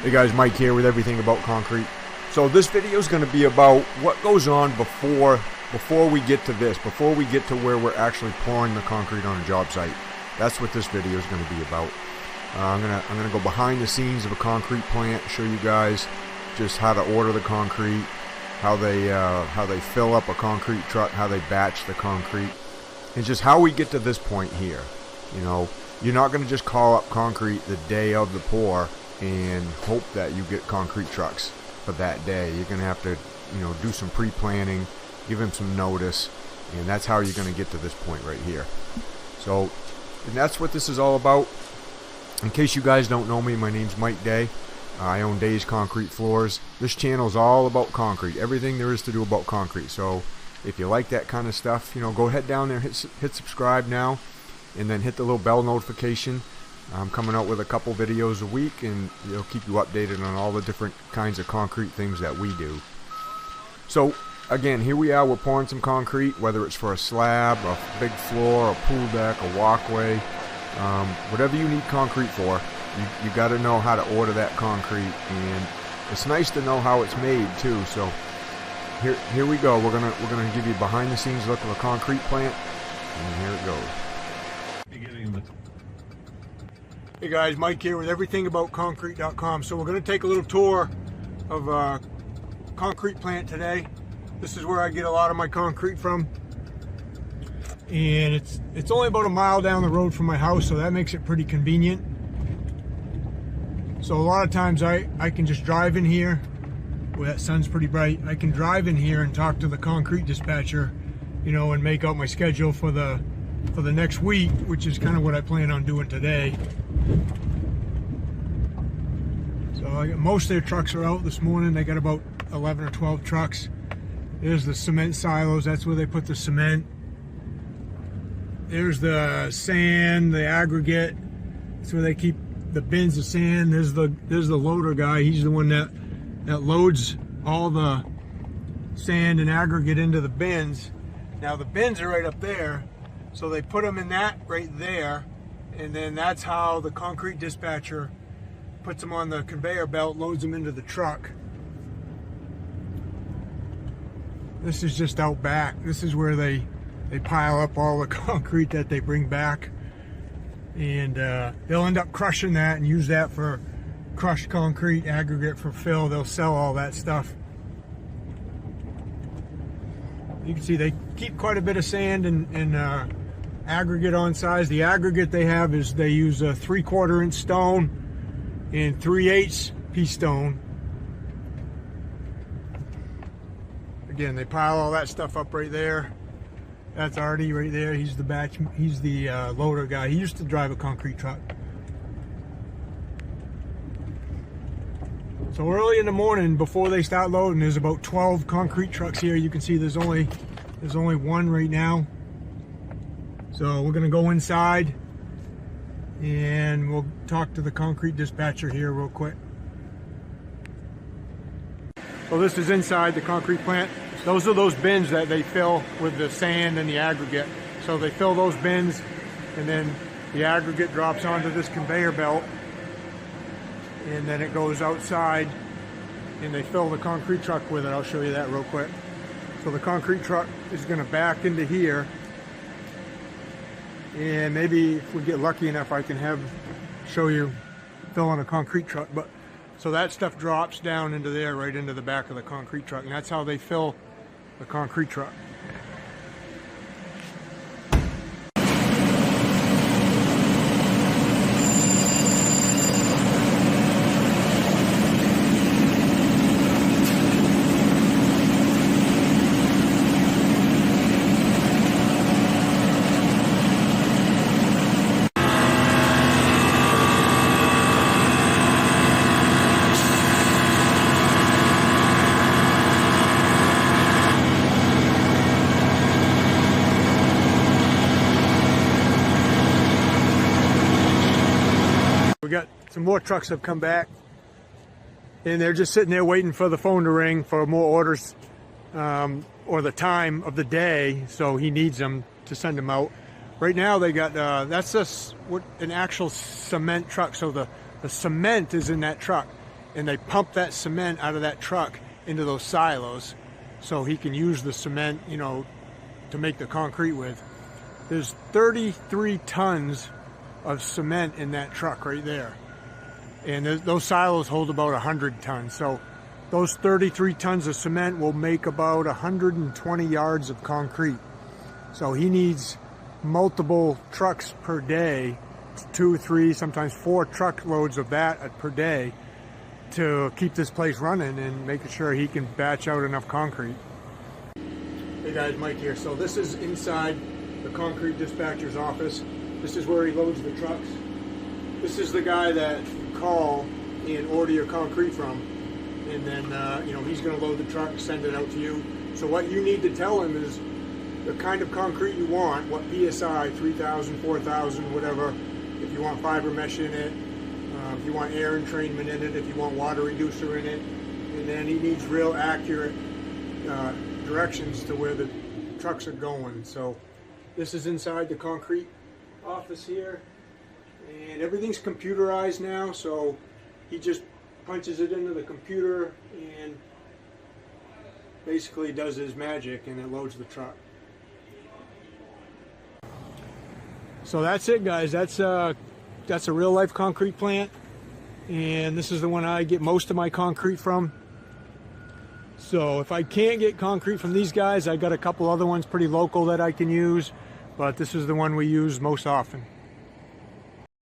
Hey guys, Mike here with Everything About Concrete. So this video is going to be about what goes on before we get to this, before we get to where we're actually pouring the concrete on a job site. That's what this video is going to be about. I'm gonna go behind the scenes of a concrete plant, show you guys just how to order the concrete, how they fill up a concrete truck, how they batch the concrete, and just how we get to this point here. You know, you're not going to just call up concrete the day of the pour and hope that you get concrete trucks for that day. You're going to have to, you know, do some pre-planning, give them some notice, and that's how you're going to get to this point right here. So, and that's what this is all about. In case you guys don't know me, my name's Mike Day. I own Day's Concrete Floors. This channel is all about concrete, everything there is to do about concrete. So if you like that kind of stuff, you know, go head down there, hit subscribe now, and then hit the little bell notification. I'm coming out with a couple videos a week, and it'll keep you updated on all the different kinds of concrete things that we do. So again, here we are, we're pouring some concrete, whether it's for a slab, a big floor, a pool deck, a walkway, whatever you need concrete for. You got to know how to order that concrete, and it's nice to know how it's made too. So here we go. We're gonna give you a behind the scenes look of a concrete plant, and here it goes. Hey guys, Mike here with everythingaboutconcrete.com. So we're going to take a little tour of a concrete plant today. This is where I get a lot of my concrete from, and it's only about a mile down the road from my house, so that makes it pretty convenient. So a lot of times I can just drive in here. Well, that sun's pretty bright. I can drive in here and talk to the concrete dispatcher, you know, and make out my schedule for the next week, which is kind of what I plan on doing today. So most of their trucks are out this morning. They got about 11 or 12 trucks. There's the cement silos. That's where they put the cement. There's the sand, the aggregate. That's where they keep the bins of sand. There's the loader guy. He's the one that loads all the sand and aggregate into the bins. Now the bins are right up there, so they put them in that right there, and then that's how the concrete dispatcher puts them on the conveyor belt, loads them into the truck. This is just out back. This is where they pile up all the concrete that they bring back, and they'll end up crushing that and use that for crushed concrete, aggregate for fill. They'll sell all that stuff. You can see they keep quite a bit of sand and aggregate on size. The aggregate they have is they use a 3/4 inch stone and 3/8 pea stone. Again, they pile all that stuff up right there. That's Artie right there. He's the loader guy. He used to drive a concrete truck. So early in the morning, before they start loading, there's about 12 concrete trucks here. You can see there's only one right now. So we're gonna go inside and we'll talk to the concrete dispatcher here real quick. So this is inside the concrete plant. Those are those bins that they fill with the sand and the aggregate. So they fill those bins, and then the aggregate drops onto this conveyor belt, and then it goes outside and they fill the concrete truck with it. I'll show you that real quick. So the concrete truck is gonna back into here, and maybe if we get lucky enough, I can show you filling a concrete truck. But so that stuff drops down into there, right into the back of the concrete truck, and that's how they fill the concrete truck. We got some more trucks have come back, and they're just sitting there waiting for the phone to ring for more orders, or the time of the day, so he needs them to send them out. Right now they got, that's just an actual cement truck, so the cement is in that truck, and they pump that cement out of that truck into those silos so he can use the cement, you know, to make the concrete with. There's 33 tons of cement in that truck right there. And those silos hold about 100 tons. So those 33 tons of cement will make about 120 yards of concrete. So he needs multiple trucks per day, 2, 3, sometimes 4 truckloads of that per day to keep this place running and making sure he can batch out enough concrete. Hey guys, Mike here. So this is inside the concrete dispatcher's office. This is where he loads the trucks. This is the guy that you call and order your concrete from, and then you know, he's going to load the truck, send it out to you. So what you need to tell him is the kind of concrete you want, what PSI, 3,000, 4,000, whatever. If you want fiber mesh in it, if you want air entrainment in it, if you want water reducer in it, and then he needs real accurate directions to where the trucks are going. So this is inside the concrete office here, and everything's computerized now, so he just punches it into the computer and basically does his magic and it loads the truck. So that's it, guys. That's a real life concrete plant, and this is the one I get most of my concrete from. So if I can't get concrete from these guys, I got a couple other ones pretty local that I can use, but this is the one we use most often.